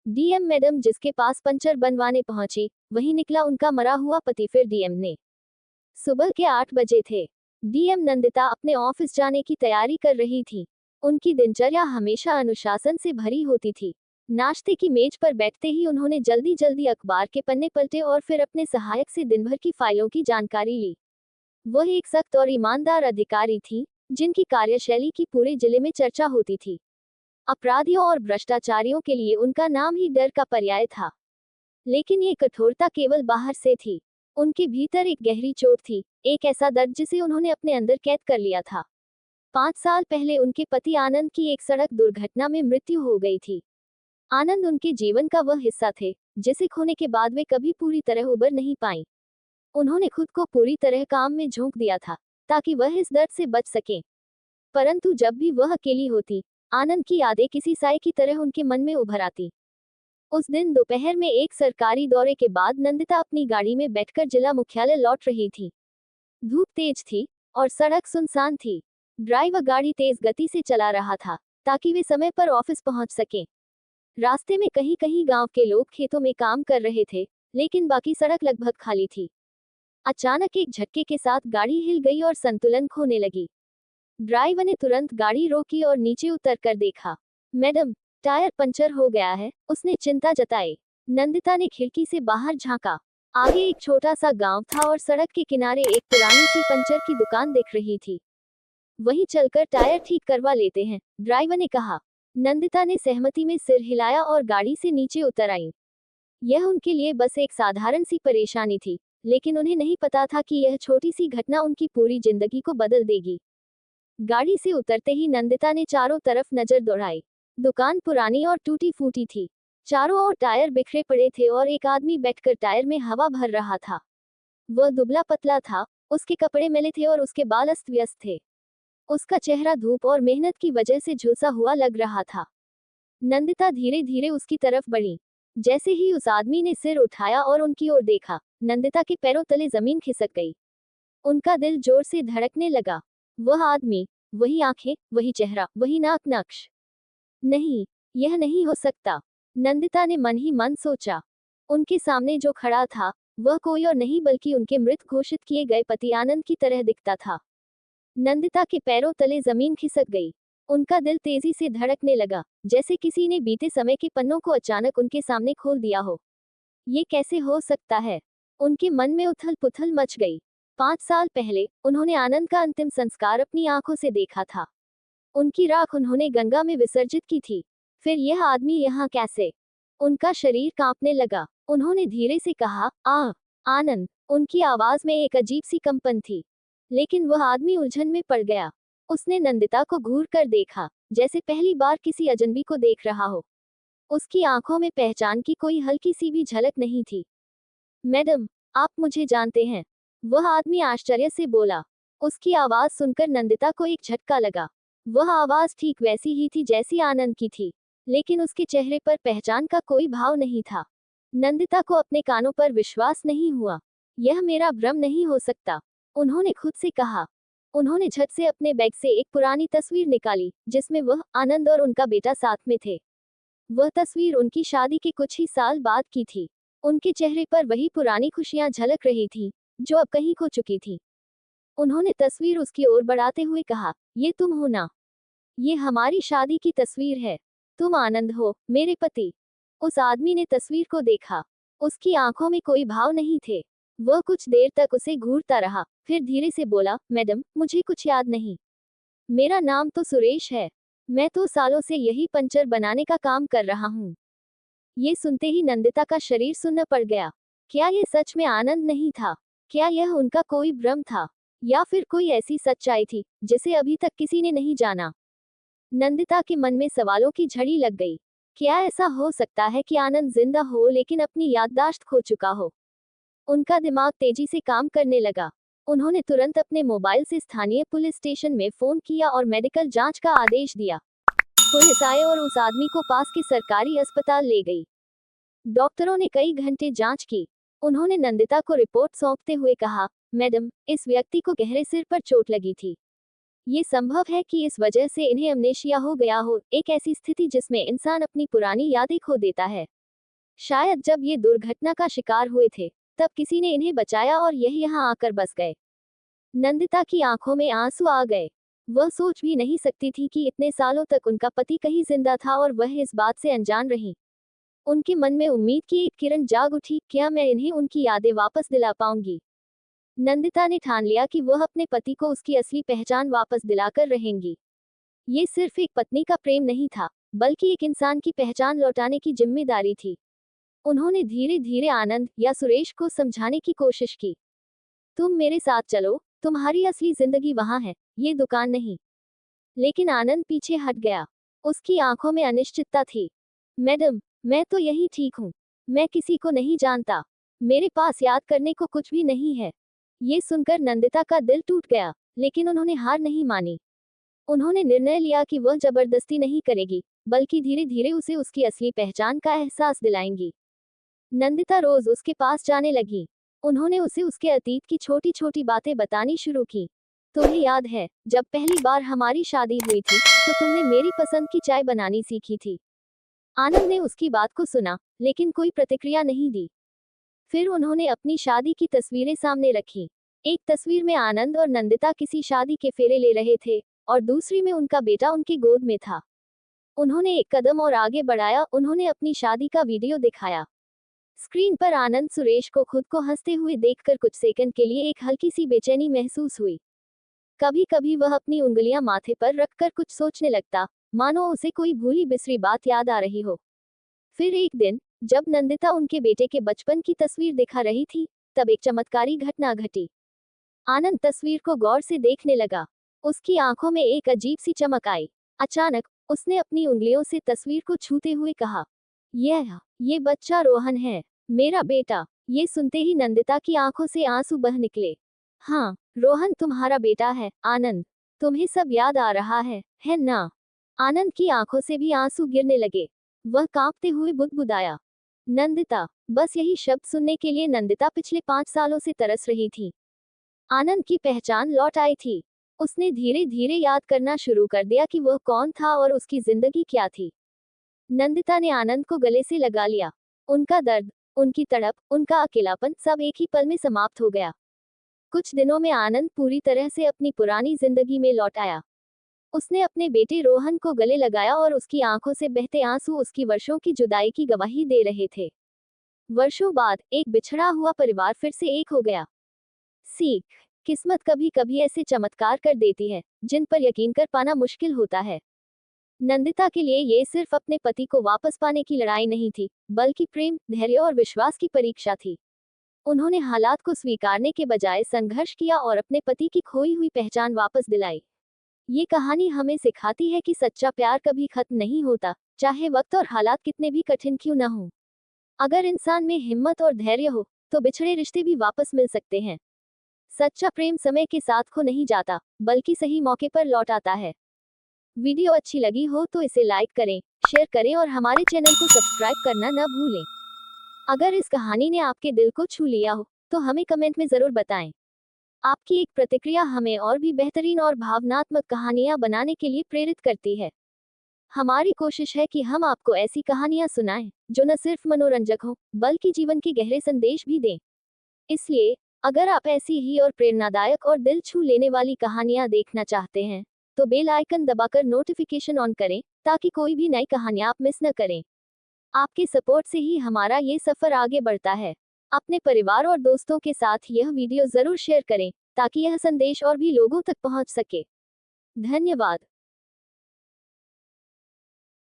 DM madam जिसके पास puncture बनवाने पहुंची, वहीं निकला उनका मरा हुआ पति। फिर डीएम ने सुबह के 8 बजे थे। डीएम नंदिता अपने ऑफिस जाने की तैयारी कर रही थी। उनकी दिनचर्या हमेशा अनुशासन से भरी होती थी। नाश्ते की मेज पर बैठते ही उन्होंने जल्दी जल्दी अखबार के पन्ने पलटे और फिर अपने सहायक से दिन भर की फाइलों की जानकारी ली। वह एक सख्त और ईमानदार अधिकारी थी, जिनकी कार्यशैली की पूरे जिले में चर्चा होती थी। अपराधियों और भ्रष्टाचारियों के लिए उनका नाम ही डर का पर्याय था। लेकिन ये कठोरता केवल बाहर से थी। उनके भीतर एक गहरी चोट थी, एक ऐसा दर्द जिसे उन्होंने अपने अंदर कैद कर लिया था। 5 साल पहले उनके पति आनंद की एक सड़क दुर्घटना में मृत्यु हो गई थी। आनंद उनके जीवन का वह हिस्सा थे, जिसे खोने के बाद वे कभी पूरी तरह उबर नहीं पाईं। उन्होंने खुद को पूरी तरह काम में झोंक दिया था, ताकि वह इस दर्द से बच सकें। परंतु जब भी वह अकेली होती, आनंद की यादें किसी साए की तरह उनके मन में उभर आती। उस दिन दोपहर में एक सरकारी दौरे के बाद नंदिता अपनी गाड़ी में बैठकर जिला मुख्यालय लौट रही थी। धूप तेज थी और सड़क सुनसान थी। ड्राइवर गाड़ी तेज गति से चला रहा था, ताकि वे समय पर ऑफिस पहुंच सकें। रास्ते में कहीं कहीं गांव के लोग खेतों में काम कर रहे थे, लेकिन बाकी सड़क लगभग खाली थी। अचानक एक झटके के साथ गाड़ी हिल गई और संतुलन खोने लगी। ड्राइवर ने तुरंत गाड़ी रोकी और नीचे उतर कर देखा। मैडम, टायर पंचर हो गया है, उसने चिंता जताई। नंदिता ने खिड़की से बाहर झांका। आगे एक छोटा सा गांव था और सड़क के किनारे एक पुरानी सी पंचर की दुकान दिख रही थी। वहीं चलकर टायर ठीक करवा लेते हैं, ड्राइवर ने कहा। नंदिता ने सहमति में सिर हिलाया और गाड़ी से नीचे उतर आई। यह उनके लिए बस एक साधारण सी परेशानी थी, लेकिन उन्हें नहीं पता था कि यह छोटी सी घटना उनकी पूरी जिंदगी को बदल देगी। गाड़ी से उतरते ही नंदिता ने चारों तरफ नजर दौड़ाई। दुकान पुरानी और टूटी फूटी थी। चारों ओर टायर बिखरे पड़े थे और एक आदमी बैठकर टायर में हवा भर रहा था। वह दुबला पतला था, उसके कपड़े मैले थे और उसके बाल अस्त व्यस्त थे। उसका चेहरा धूप और मेहनत की वजह से झुलसा हुआ लग रहा था। नंदिता धीरे धीरे उसकी तरफ बढ़ी। जैसे ही उस आदमी ने सिर उठाया और उनकी ओर देखा, नंदिता के पैरों तले जमीन खिसक गई। उनका दिल जोर से धड़कने लगा। वह आदमी, वही आंखें, वही चेहरा, वही नाक नक्श। नहीं, यह नहीं हो सकता, नंदिता ने मन ही मन सोचा। उनके सामने जो खड़ा था, वह कोई और नहीं बल्कि उनके मृत घोषित किए गए पति आनंद की तरह दिखता था। नंदिता के पैरों तले जमीन खिसक गई। उनका दिल तेजी से धड़कने लगा, जैसे किसी ने बीते समय के पन्नों को अचानक उनके सामने खोल दिया हो। ये कैसे हो सकता है? उनके मन में उथल पुथल मच गई। 5 साल पहले उन्होंने आनंद का अंतिम संस्कार अपनी आंखों से देखा था। उनकी राख उन्होंने गंगा में विसर्जित की थी। फिर यह आदमी यहाँ कैसे? उनका शरीर कांपने लगा। उन्होंने धीरे से कहा, आनंद। उनकी आवाज में एक अजीब सी कंपन थी। लेकिन वह आदमी उलझन में पड़ गया। उसने नंदिता को घूर कर देखा, जैसे पहली बार किसी अजनबी को देख रहा हो। उसकी आंखों में पहचान की कोई हल्की सी भी झलक नहीं थी। मैडम, आप मुझे जानते हैं? वह आदमी आश्चर्य से बोला। उसकी आवाज सुनकर नंदिता को एक झटका लगा। वह आवाज ठीक वैसी ही थी जैसी आनंद की थी, लेकिन उसके चेहरे पर पहचान का कोई भाव नहीं था। नंदिता को अपने कानों पर विश्वास नहीं हुआ। यह मेरा भ्रम नहीं हो सकता, उन्होंने खुद से कहा। उन्होंने झट से अपने बैग से एक पुरानी तस्वीर निकाली, जिसमें वह, आनंद और उनका बेटा साथ में थे। वह तस्वीर उनकी शादी के कुछ ही साल बाद की थी। उनके चेहरे पर वही पुरानी खुशियां झलक रही थी, जो अब कहीं खो चुकी थी। उन्होंने तस्वीर उसकी ओर बढ़ाते हुए कहा, ये तुम हो ना? ये हमारी शादी की तस्वीर है। तुम आनंद हो, मेरे पति। उस आदमी ने तस्वीर को देखा। उसकी आंखों में कोई भाव नहीं थे। वह कुछ देर तक उसे घूरता रहा, फिर धीरे से बोला, मैडम, मुझे कुछ याद नहीं। मेरा नाम तो सुरेश है। मैं तो सालों से यही पंचर बनाने का काम कर रहा हूँ। ये सुनते ही नंदिता का शरीर सुन्न पड़ गया। क्या ये सच में आनंद नहीं था? क्या यह उनका कोई भ्रम था, या फिर कोई ऐसी सच्चाई थी जिसे अभी तक किसी ने नहीं जाना? नंदिता के मन में सवालों की झड़ी लग गई। क्या ऐसा हो सकता है कि आनंद जिंदा हो लेकिन अपनी याददाश्त खो चुका हो? उनका दिमाग तेजी से काम करने लगा। उन्होंने तुरंत अपने मोबाइल से स्थानीय पुलिस स्टेशन में फोन किया और मेडिकल जांच का आदेश दिया। पुलिस आए और उस आदमी को पास के सरकारी अस्पताल ले गई। डॉक्टरों ने कई घंटे जांच की। उन्होंने नंदिता को रिपोर्ट सौंपते हुए कहा, मैडम, इस व्यक्ति को गहरे सिर पर चोट लगी थी। ये संभव है कि इस वजह से इन्हें अमनेशिया हो गया हो, एक ऐसी स्थिति जिसमें इंसान अपनी पुरानी यादें खो देता है। शायद जब ये दुर्घटना का शिकार हुए थे तब किसी ने इन्हें बचाया और यही यहाँ आकर बस गए। नंदिता की आंखों में आंसू आ गए। वह सोच भी नहीं सकती थी कि इतने सालों तक उनका पति कहीं जिंदा था और वह इस बात से अनजान रही। उनके मन में उम्मीद की एक किरण जाग उठी, क्या मैं इन्हें उनकी यादें वापस दिला पाऊंगी। नंदिता ने ठान लिया कि वह अपने पति को उसकी असली पहचान वापस दिलाकर रहेंगी। ये सिर्फ एक पत्नी का प्रेम नहीं था, बल्कि एक इंसान की पहचान लौटाने की जिम्मेदारी थी। उन्होंने धीरे धीरे आनंद या सुरेश को समझाने की कोशिश की। तुम मेरे साथ चलो, तुम्हारी असली जिंदगी वहां है, ये दुकान नहीं। लेकिन आनंद पीछे हट गया। उसकी आंखों में अनिश्चितता थी। मैडम, मैं तो यही ठीक हूँ। मैं किसी को नहीं जानता। मेरे पास याद करने को कुछ भी नहीं है। ये सुनकर नंदिता का दिल टूट गया, लेकिन उन्होंने हार नहीं मानी। उन्होंने निर्णय लिया कि वह जबरदस्ती नहीं करेगी, बल्कि धीरे धीरे उसे उसकी असली पहचान का एहसास दिलाएंगी। नंदिता रोज उसके पास जाने लगी। उन्होंने उसे उसके अतीत की छोटी छोटी बातें बतानी शुरू की। तुम्हें याद है, जब पहली बार हमारी शादी हुई थी तो तुमने मेरी पसंद की चाय बनानी सीखी थी। आनंद ने उसकी बात को सुना, लेकिन कोई प्रतिक्रिया नहीं दी। फिर उन्होंने अपनी शादी की तस्वीरें सामने रखी। एक तस्वीर में आनंद और नंदिता किसी शादी के फेरे ले रहे थे और दूसरी में उनका बेटा उनकी गोद में था। उन्होंने एक कदम और आगे बढ़ाया। उन्होंने अपनी शादी का वीडियो दिखाया। स्क्रीन पर आनंद सुरेश को खुद को हंसते हुए देखकर कुछ सेकंड के लिए एक हल्की सी बेचैनी महसूस हुई। कभी कभी वह अपनी उंगलियां माथे पर रखकर कुछ सोचने लगता, मानो उसे कोई भूली बिसरी बात याद आ रही हो। फिर एक दिन, जब नंदिता उनके बेटे के बचपन की तस्वीर दिखा रही थी, तब एक चमत्कारी घटना घटी। आनंद तस्वीर को गौर से देखने लगा। उसकी आंखों में एक अजीब सी चमक आई। अचानक उसने अपनी उंगलियों से तस्वीर को छूते हुए कहा, ये बच्चा रोहन है, मेरा बेटा। ये सुनते ही नंदिता की आंखों से आंसू बह निकले। हाँ, रोहन तुम्हारा बेटा है, आनंद। तुम्हें सब याद आ रहा है ना? आनंद की आंखों से भी आंसू गिरने लगे। वह कांपते हुए बुदबुदाया, नंदिता। बस यही शब्द सुनने के लिए नंदिता पिछले 5 सालों से तरस रही थी। आनंद की पहचान लौट आई थी। उसने धीरे धीरे याद करना शुरू कर दिया कि वह कौन था और उसकी जिंदगी क्या थी। नंदिता ने आनंद को गले से लगा लिया। उनका दर्द, उनकी तड़प, उनका अकेलापन सब एक ही पल में समाप्त हो गया। कुछ दिनों में आनंद पूरी तरह से अपनी पुरानी जिंदगी में लौट आया। उसने अपने बेटे रोहन को गले लगाया और उसकी आंखों से बहते आंसू उसकी वर्षों की जुदाई की गवाही दे रहे थे। वर्षों बाद एक बिछड़ा हुआ परिवार फिर से एक हो गया। सीख, किस्मत कभी कभी ऐसे चमत्कार कर देती है जिन पर यकीन कर पाना मुश्किल होता है। नंदिता के लिए ये सिर्फ अपने पति को वापस पाने की लड़ाई नहीं थी, बल्कि प्रेम, धैर्य और विश्वास की परीक्षा थी। उन्होंने हालात को स्वीकारने के बजाय संघर्ष किया और अपने पति की खोई हुई पहचान वापस दिलाई। ये कहानी हमें सिखाती है कि सच्चा प्यार कभी खत्म नहीं होता, चाहे वक्त और हालात कितने भी कठिन क्यों न हो। अगर इंसान में हिम्मत और धैर्य हो, तो बिछड़े रिश्ते भी वापस मिल सकते हैं। सच्चा प्रेम समय के साथ खो नहीं जाता, बल्कि सही मौके पर लौट आता है। वीडियो अच्छी लगी हो तो इसे लाइक करें, शेयर करें और हमारे चैनल को सब्सक्राइब करना न भूलें। अगर इस कहानी ने आपके दिल को छू लिया हो, तो हमें कमेंट में जरूर बताएं। आपकी एक प्रतिक्रिया हमें और भी बेहतरीन और भावनात्मक कहानियां बनाने के लिए प्रेरित करती है। हमारी कोशिश है कि हम आपको ऐसी कहानियां सुनाएं, जो न सिर्फ मनोरंजक हों, बल्कि जीवन के गहरे संदेश भी दें। इसलिए, अगर आप ऐसी ही और प्रेरणादायक और दिल छू लेने वाली कहानियां देखना चाहते हैं, तो बेल आइकन दबाकर नोटिफिकेशन ऑन करें, ताकि कोई भी नई कहानियां आप मिस न करें। आपके सपोर्ट से ही हमारा ये सफर आगे बढ़ता है। अपने परिवार और दोस्तों के साथ यह वीडियो जरूर शेयर करें, ताकि यह संदेश और भी लोगों तक पहुंच सके। धन्यवाद।